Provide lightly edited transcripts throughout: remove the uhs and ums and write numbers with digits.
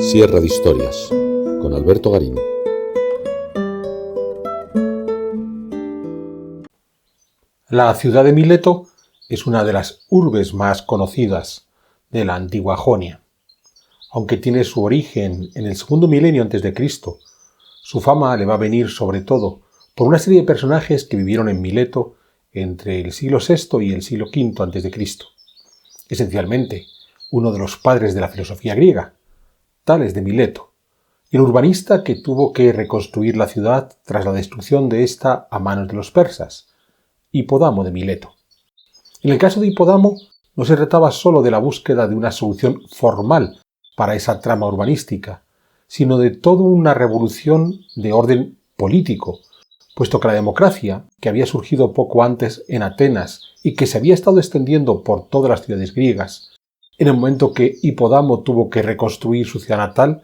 Sierra de Historias, con Alberto Garín. La ciudad de Mileto es una de las urbes más conocidas de la antigua Jonia. Aunque tiene su origen en el segundo milenio a.C., su fama le va a venir sobre todo por una serie de personajes que vivieron en Mileto entre el siglo VI y el siglo V a.C. Esencialmente, uno de los padres de la filosofía griega, Tales de Mileto, y el urbanista que tuvo que reconstruir la ciudad tras la destrucción de esta a manos de los persas, Hipódamo de Mileto. En el caso de Hipódamo, no se trataba solo de la búsqueda de una solución formal para esa trama urbanística, sino de toda una revolución de orden político, puesto que la democracia, que había surgido poco antes en Atenas y que se había estado extendiendo por todas las ciudades griegas, en el momento que Hipódamo tuvo que reconstruir su ciudad natal,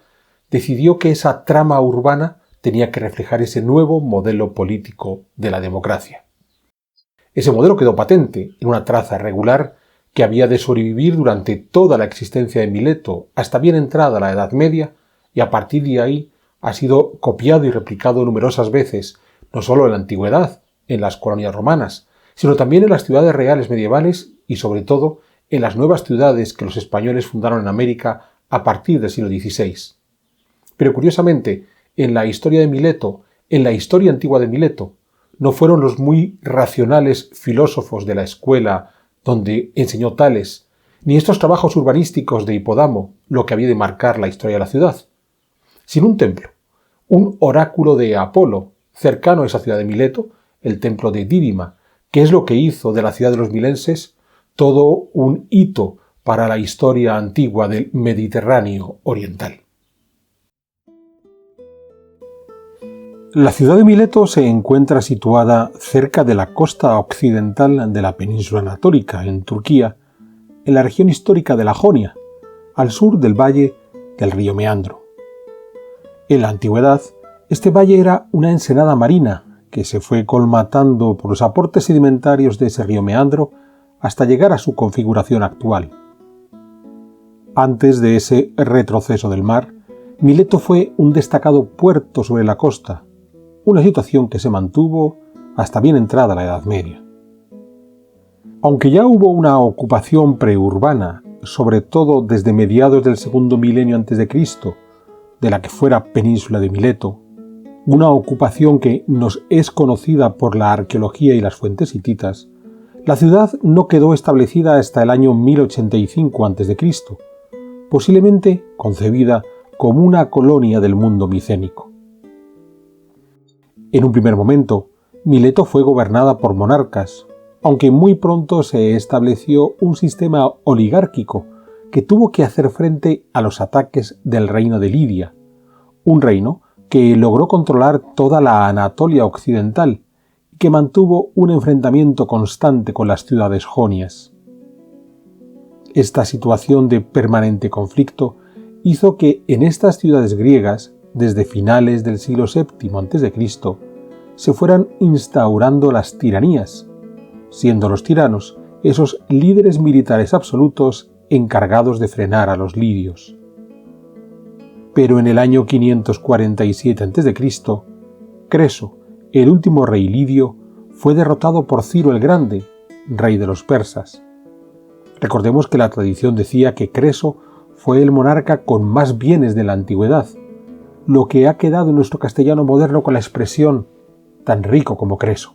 decidió que esa trama urbana tenía que reflejar ese nuevo modelo político de la democracia. Ese modelo quedó patente en una traza regular que había de sobrevivir durante toda la existencia de Mileto hasta bien entrada la Edad Media, y a partir de ahí ha sido copiado y replicado numerosas veces, no solo en la antigüedad, en las colonias romanas, sino también en las ciudades reales medievales y sobre todo en las nuevas ciudades que los españoles fundaron en América a partir del siglo XVI. Pero curiosamente, en la historia de Mileto, en la historia antigua de Mileto, no fueron los muy racionales filósofos de la escuela donde enseñó Tales, ni estos trabajos urbanísticos de Hipódamo lo que había de marcar la historia de la ciudad, sino un templo, un oráculo de Apolo, cercano a esa ciudad de Mileto, el templo de Dídima, que es lo que hizo de la ciudad de los milenses todo un hito para la historia antigua del Mediterráneo oriental. La ciudad de Mileto se encuentra situada cerca de la costa occidental de la península anatólica, en Turquía, en la región histórica de la Jonia, al sur del valle del río Meandro. En la antigüedad, este valle era una ensenada marina que se fue colmatando por los aportes sedimentarios de ese río Meandro hasta llegar a su configuración actual. Antes de ese retroceso del mar, Mileto fue un destacado puerto sobre la costa, una situación que se mantuvo hasta bien entrada la Edad Media. Aunque ya hubo una ocupación preurbana, sobre todo desde mediados del segundo milenio a.C., de la que fuera península de Mileto, una ocupación que nos es conocida por la arqueología y las fuentes hititas, la ciudad no quedó establecida hasta el año 1085 a.C., posiblemente concebida como una colonia del mundo micénico. En un primer momento, Mileto fue gobernada por monarcas, aunque muy pronto se estableció un sistema oligárquico que tuvo que hacer frente a los ataques del reino de Lidia, un reino que logró controlar toda la Anatolia occidental y que mantuvo un enfrentamiento constante con las ciudades jonias. Esta situación de permanente conflicto hizo que en estas ciudades griegas, desde finales del siglo VII a.C., se fueran instaurando las tiranías, siendo los tiranos esos líderes militares absolutos encargados de frenar a los lidios. Pero en el año 547 a.C., Creso, el último rey lidio, fue derrotado por Ciro el Grande, rey de los persas. Recordemos que la tradición decía que Creso fue el monarca con más bienes de la antigüedad, lo que ha quedado en nuestro castellano moderno con la expresión tan rico como Creso.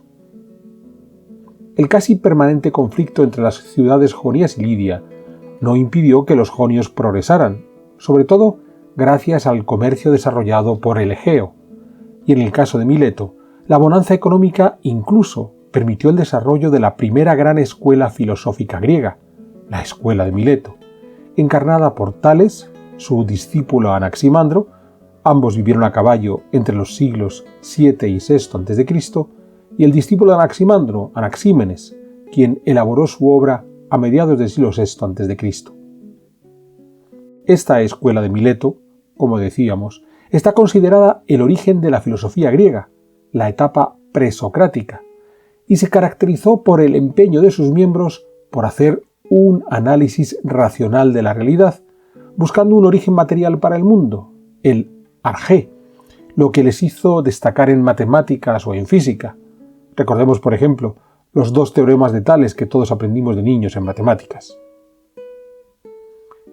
El casi permanente conflicto entre las ciudades jonias y Lidia no impidió que los jonios progresaran, sobre todo gracias al comercio desarrollado por el Egeo, y en el caso de Mileto, la bonanza económica incluso permitió el desarrollo de la primera gran escuela filosófica griega, la Escuela de Mileto, encarnada por Tales, su discípulo Anaximandro. Ambos vivieron a caballo entre los siglos VII y VI a.C., y el discípulo de Anaximandro, Anaxímenes, quien elaboró su obra a mediados del siglo VI a.C. Esta escuela de Mileto, como decíamos, está considerada el origen de la filosofía griega, la etapa presocrática, y se caracterizó por el empeño de sus miembros por hacer un análisis racional de la realidad, buscando un origen material para el mundo, el arjé, lo que les hizo destacar en matemáticas o en física. Recordemos, por ejemplo, los 2 teoremas de Tales que todos aprendimos de niños en matemáticas.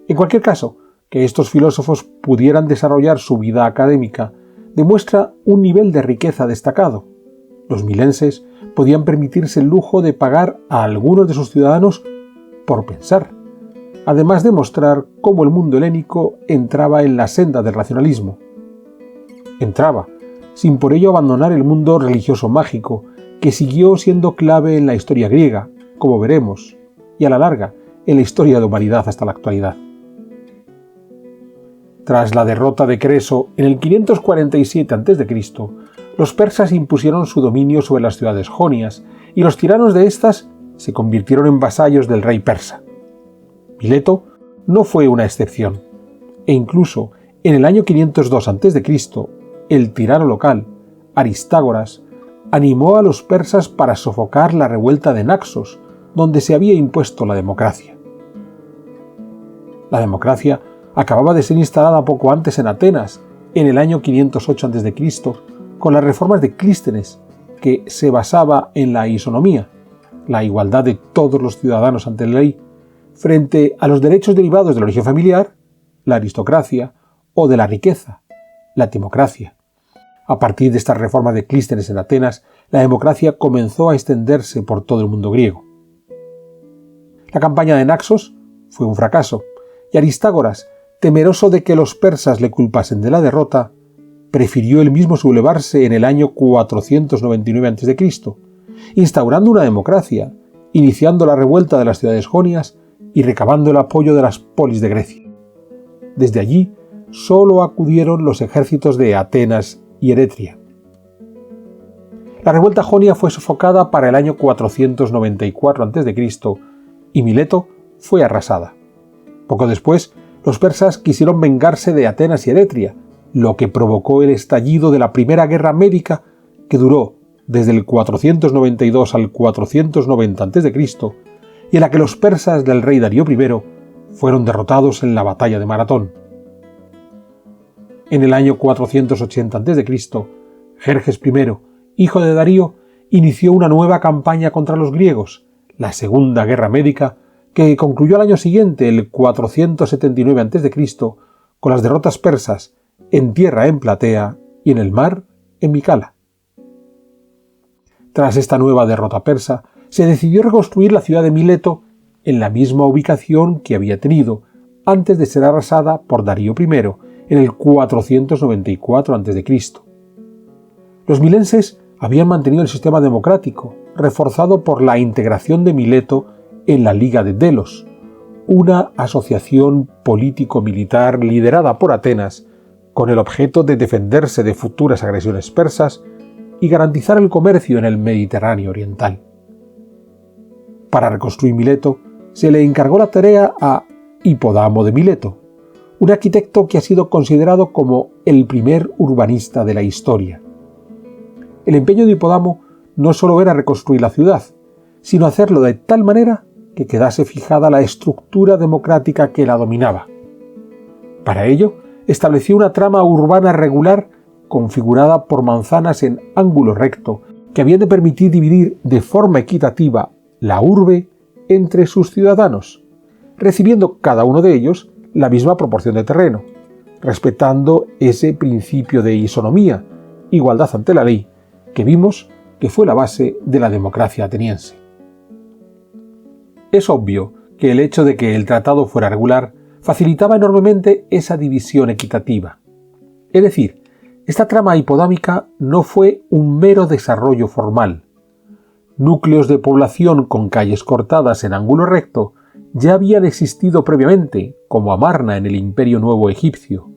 En cualquier caso, que estos filósofos pudieran desarrollar su vida académica demuestra un nivel de riqueza destacado. Los milenses podían permitirse el lujo de pagar a algunos de sus ciudadanos por pensar, además de mostrar cómo el mundo helénico entraba en la senda del racionalismo. Entraba, sin por ello abandonar el mundo religioso mágico, que siguió siendo clave en la historia griega, como veremos, y a la larga, en la historia de la humanidad hasta la actualidad. Tras la derrota de Creso en el 547 a.C., los persas impusieron su dominio sobre las ciudades jonias y los tiranos de estas se convirtieron en vasallos del rey persa. Mileto no fue una excepción, e incluso en el año 502 a.C., el tirano local, Aristágoras, animó a los persas para sofocar la revuelta de Naxos, donde se había impuesto la democracia. La democracia acababa de ser instalada poco antes en Atenas, en el año 508 a.C., con las reformas de Clístenes, que se basaba en la isonomía, la igualdad de todos los ciudadanos ante la ley, frente a los derechos derivados del origen familiar, la aristocracia, o de la riqueza, la timocracia. A partir de estas reformas de Clístenes en Atenas, la democracia comenzó a extenderse por todo el mundo griego. La campaña de Naxos fue un fracaso, y Aristágoras, temeroso de que los persas le culpasen de la derrota, prefirió él mismo sublevarse en el año 499 a.C., instaurando una democracia, iniciando la revuelta de las ciudades jonias y recabando el apoyo de las polis de Grecia. Desde allí solo acudieron los ejércitos de Atenas y Eretria. La revuelta jonia fue sofocada para el año 494 a.C. y Mileto fue arrasada. Poco después, los persas quisieron vengarse de Atenas y Eretria, lo que provocó el estallido de la Primera Guerra Médica, que duró desde el 492 al 490 a.C., y en la que los persas del rey Darío I fueron derrotados en la batalla de Maratón. En el año 480 a.C., Jerjes I, hijo de Darío, inició una nueva campaña contra los griegos, la Segunda Guerra Médica, que concluyó al año siguiente, el 479 a.C., con las derrotas persas en tierra en Platea y en el mar en Micala. Tras esta nueva derrota persa, se decidió reconstruir la ciudad de Mileto en la misma ubicación que había tenido antes de ser arrasada por Darío I en el 494 a.C. Los milenses habían mantenido el sistema democrático, reforzado por la integración de Mileto en la Liga de Delos, una asociación político-militar liderada por Atenas con el objeto de defenderse de futuras agresiones persas y garantizar el comercio en el Mediterráneo oriental. Para reconstruir Mileto, se le encargó la tarea a Hipodamo de Mileto, un arquitecto que ha sido considerado como el primer urbanista de la historia. El empeño de Hipodamo no solo era reconstruir la ciudad, sino hacerlo de tal manera que quedase fijada la estructura democrática que la dominaba. Para ello, estableció una trama urbana regular configurada por manzanas en ángulo recto que habían de permitir dividir de forma equitativa la urbe entre sus ciudadanos, recibiendo cada uno de ellos la misma proporción de terreno, respetando ese principio de isonomía, igualdad ante la ley, que vimos que fue la base de la democracia ateniense. Es obvio que el hecho de que el tratado fuera regular facilitaba enormemente esa división equitativa. Es decir, esta trama hipodámica no fue un mero desarrollo formal. Núcleos de población con calles cortadas en ángulo recto ya habían existido previamente, como Amarna en el Imperio Nuevo Egipcio.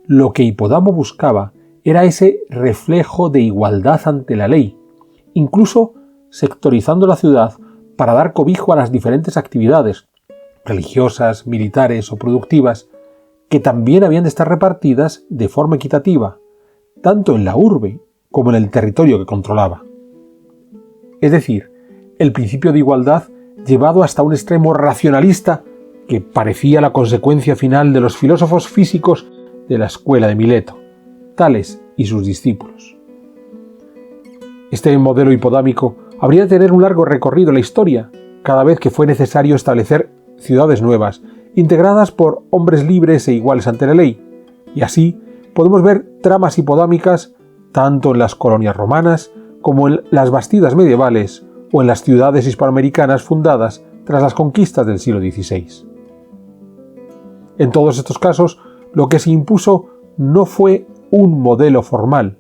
Lo que Hipodamo buscaba era ese reflejo de igualdad ante la ley, incluso sectorizando la ciudad para dar cobijo a las diferentes actividades, religiosas, militares o productivas, que también habían de estar repartidas de forma equitativa, tanto en la urbe como en el territorio que controlaba. Es decir, el principio de igualdad llevado hasta un extremo racionalista que parecía la consecuencia final de los filósofos físicos de la escuela de Mileto, Tales y sus discípulos. Este modelo hipodámico habría de tener un largo recorrido en la historia, cada vez que fue necesario establecer ciudades nuevas, integradas por hombres libres e iguales ante la ley, y así podemos ver tramas hipodámicas tanto en las colonias romanas como en las bastidas medievales o en las ciudades hispanoamericanas fundadas tras las conquistas del siglo XVI. En todos estos casos, lo que se impuso no fue un modelo formal,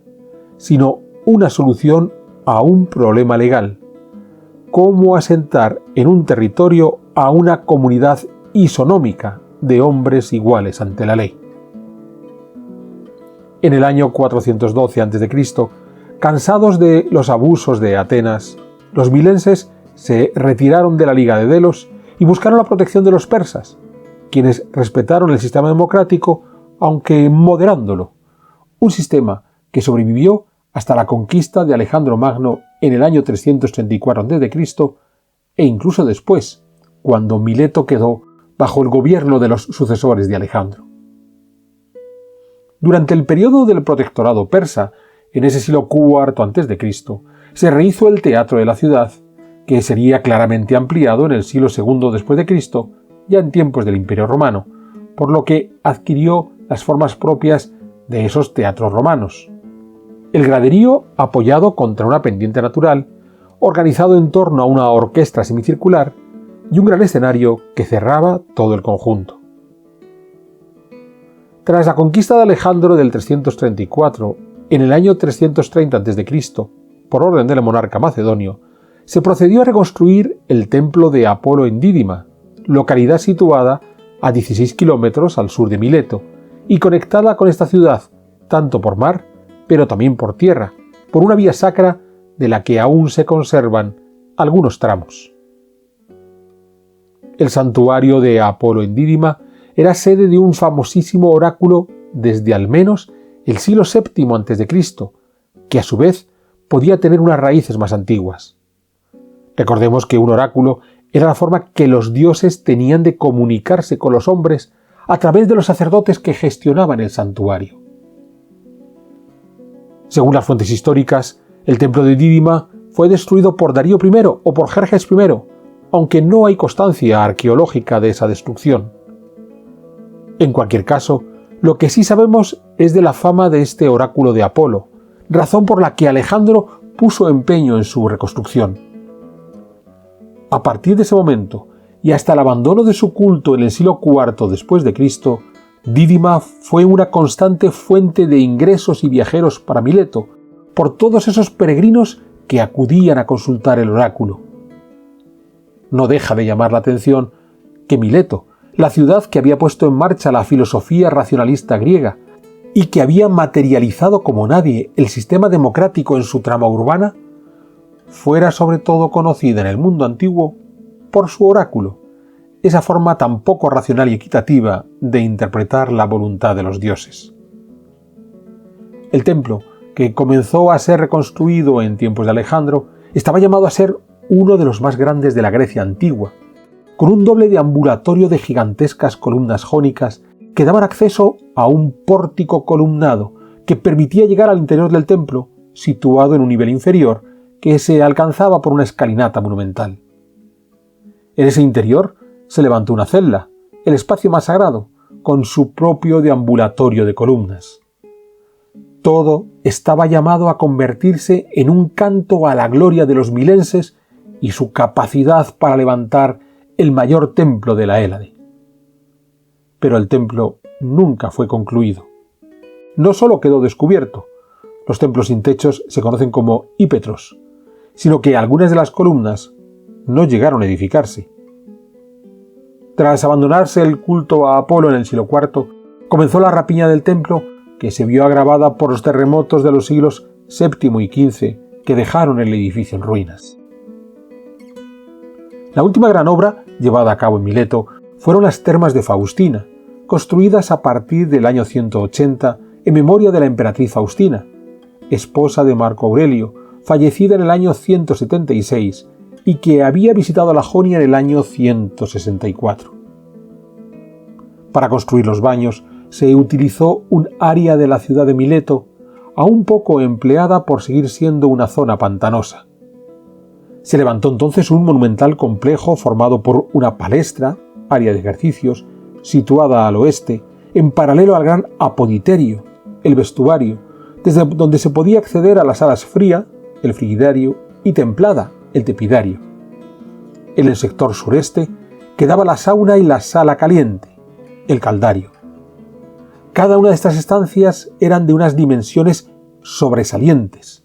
sino una solución a un problema legal: cómo asentar en un territorio a una comunidad isonómica de hombres iguales ante la ley. En el año 412 a.C., cansados de los abusos de Atenas, los milenses se retiraron de la Liga de Delos y buscaron la protección de los persas, quienes respetaron el sistema democrático, aunque moderándolo, un sistema que sobrevivió hasta la conquista de Alejandro Magno en el año 334 a.C. e incluso después, cuando Mileto quedó bajo el gobierno de los sucesores de Alejandro. Durante el periodo del protectorado persa, en ese siglo IV a.C., se rehizo el teatro de la ciudad, que sería claramente ampliado en el siglo II después de Cristo, ya en tiempos del Imperio Romano, por lo que adquirió las formas propias de esos teatros romanos. El graderío apoyado contra una pendiente natural, organizado en torno a una orquesta semicircular y un gran escenario que cerraba todo el conjunto. Tras la conquista de Alejandro del 334, en el año 330 a.C., por orden del monarca macedonio, se procedió a reconstruir el templo de Apolo en Dídima, localidad situada a 16 kilómetros al sur de Mileto y conectada con esta ciudad tanto por mar, pero también por tierra, por una vía sacra de la que aún se conservan algunos tramos. El santuario de Apolo en Dídima era sede de un famosísimo oráculo desde al menos el siglo VII a.C., que a su vez podía tener unas raíces más antiguas. Recordemos que un oráculo era la forma que los dioses tenían de comunicarse con los hombres a través de los sacerdotes que gestionaban el santuario. Según las fuentes históricas, el templo de Dídima fue destruido por Darío I o por Jerjes I, aunque no hay constancia arqueológica de esa destrucción. En cualquier caso, lo que sí sabemos es de la fama de este oráculo de Apolo, razón por la que Alejandro puso empeño en su reconstrucción. A partir de ese momento, y hasta el abandono de su culto en el siglo IV después de Cristo, Dídima fue una constante fuente de ingresos y viajeros para Mileto, por todos esos peregrinos que acudían a consultar el oráculo. No deja de llamar la atención que Mileto, la ciudad que había puesto en marcha la filosofía racionalista griega y que había materializado como nadie el sistema democrático en su trama urbana, fuera sobre todo conocida en el mundo antiguo por su oráculo, esa forma tan poco racional y equitativa de interpretar la voluntad de los dioses. El templo, que comenzó a ser reconstruido en tiempos de Alejandro, estaba llamado a ser uno de los más grandes de la Grecia antigua, con un doble deambulatorio de gigantescas columnas jónicas que daban acceso a un pórtico columnado que permitía llegar al interior del templo, situado en un nivel inferior, que se alcanzaba por una escalinata monumental. En ese interior se levantó una celda, el espacio más sagrado, con su propio deambulatorio de columnas. Todo estaba llamado a convertirse en un canto a la gloria de los milenses y su capacidad para levantar el mayor templo de la Hélade. Pero el templo nunca fue concluido. No solo quedó descubierto, los templos sin techos se conocen como ípetros, sino que algunas de las columnas no llegaron a edificarse. Tras abandonarse el culto a Apolo en el siglo IV, comenzó la rapiña del templo, que se vio agravada por los terremotos de los siglos VII y XV que dejaron el edificio en ruinas. La última gran obra llevada a cabo en Mileto fueron las termas de Faustina, construidas a partir del año 180 en memoria de la emperatriz Faustina, esposa de Marco Aurelio, fallecida en el año 176 y que había visitado la Jonia en el año 164. Para construir los baños se utilizó un área de la ciudad de Mileto, aún poco empleada por seguir siendo una zona pantanosa. Se levantó entonces un monumental complejo formado por una palestra, área de ejercicios, situada al oeste, en paralelo al gran apoditerio, el vestuario, desde donde se podía acceder a las salas fría, el frigidario, y templada, el tepidario. En el sector sureste quedaba la sauna y la sala caliente, el caldario. Cada una de estas estancias eran de unas dimensiones sobresalientes,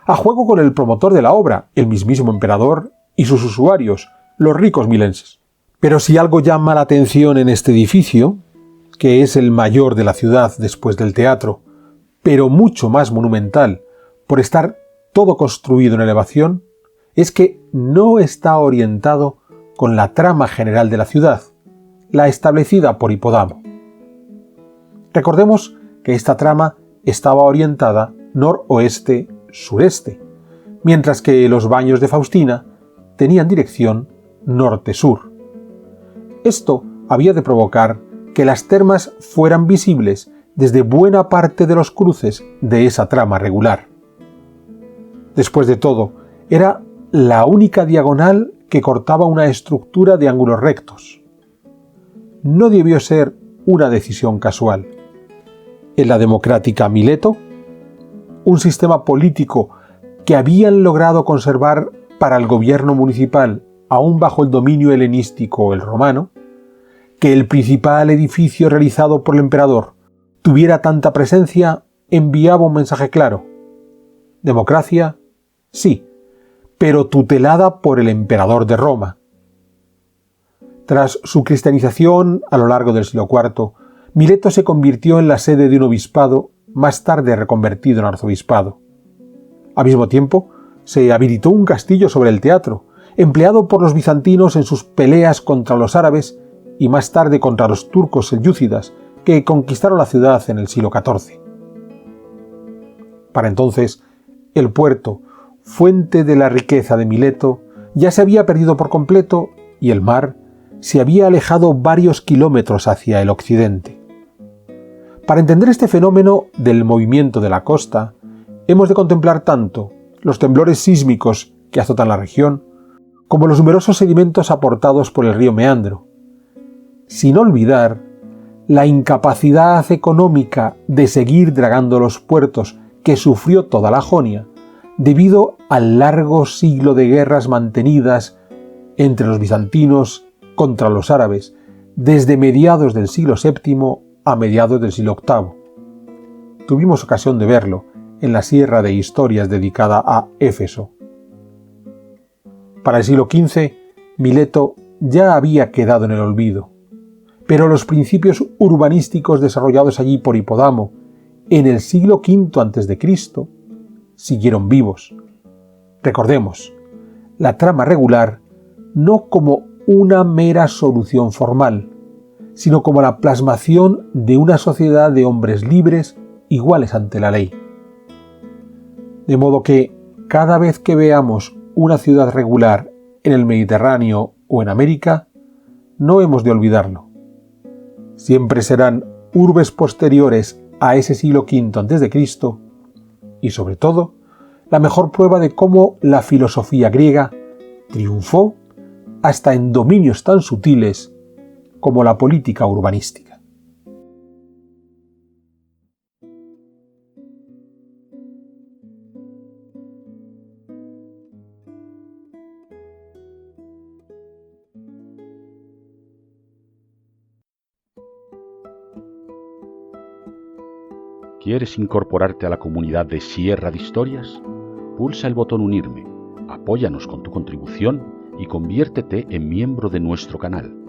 a juego con el promotor de la obra, el mismísimo emperador, y sus usuarios, los ricos milenses. Pero si algo llama la atención en este edificio, que es el mayor de la ciudad después del teatro, pero mucho más monumental por estar todo construido en elevación, es que no está orientado con la trama general de la ciudad, la establecida por Hipodamo. Recordemos que esta trama estaba orientada noroeste-sureste, mientras que los baños de Faustina tenían dirección norte-sur. Esto había de provocar que las termas fueran visibles desde buena parte de los cruces de esa trama regular. Después de todo, era la única diagonal que cortaba una estructura de ángulos rectos. No debió ser una decisión casual. En la democrática Mileto, un sistema político que habían logrado conservar para el gobierno municipal aún bajo el dominio helenístico el romano, que el principal edificio realizado por el emperador tuviera tanta presencia enviaba un mensaje claro. Democracia, sí, pero tutelada por el emperador de Roma. Tras su cristianización a lo largo del siglo IV, Mileto se convirtió en la sede de un obispado, más tarde reconvertido en arzobispado. Al mismo tiempo, se habilitó un castillo sobre el teatro, empleado por los bizantinos en sus peleas contra los árabes y más tarde contra los turcos selyúcidas, que conquistaron la ciudad en el siglo XIV. Para entonces, el puerto, fuente de la riqueza de Mileto, ya se había perdido por completo y el mar se había alejado varios kilómetros hacia el occidente. Para entender este fenómeno del movimiento de la costa, hemos de contemplar tanto los temblores sísmicos que azotan la región, como los numerosos sedimentos aportados por el río Meandro, sin olvidar la incapacidad económica de seguir dragando los puertos que sufrió toda la Jonia debido al largo siglo de guerras mantenidas entre los bizantinos contra los árabes desde mediados del siglo VII a mediados del siglo VIII. Tuvimos ocasión de verlo en la Sierra de Historias dedicada a Éfeso. Para el siglo XV, Mileto ya había quedado en el olvido, pero los principios urbanísticos desarrollados allí por Hipodamo en el siglo V a.C. siguieron vivos. Recordemos, la trama regular no como una mera solución formal, sino como la plasmación de una sociedad de hombres libres iguales ante la ley. De modo que cada vez que veamos una ciudad regular en el Mediterráneo o en América, no hemos de olvidarlo. Siempre serán urbes posteriores a ese siglo V a.C. y sobre todo, la mejor prueba de cómo la filosofía griega triunfó hasta en dominios tan sutiles como la política urbanística. ¿Quieres incorporarte a la comunidad de Sierra de Historias? Pulsa el botón Unirme, apóyanos con tu contribución y conviértete en miembro de nuestro canal.